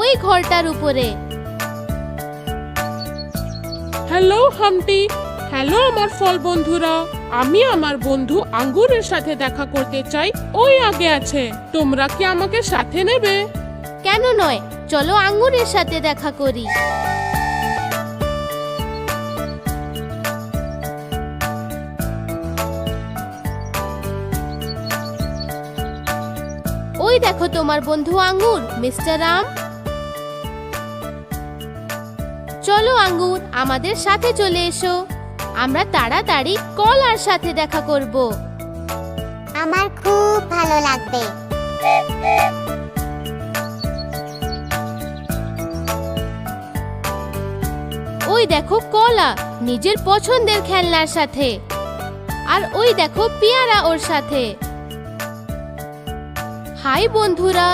ওই ঘরটার উপরে। হ্যালো হামটি, হ্যালো আমার ফল বন্ধুরা। আমি আমার বন্ধু আঙ্গুরের সাথে দেখা করতে চাই, ওই আগে আছে। তোমরা কি আমাকে সাথে নেবে? কেন নয়, চলো আঙ্গুরের সাথে দেখা করি। ওই দেখো তোমার বন্ধু আঙ্গুর, মিস্টার আম। চলো আঙ্গুর, আমাদের সাথে চলে এসো। আমরা তাড়াতাড়ি কলার সাথে দেখা করব। আমার খুব ভালো লাগবে। ওই দেখো কলা নিজের পছন্দের খেলনার সাথে, আর ওই দেখো পেয়ারা ওর সাথে। হাই বন্ধুরা,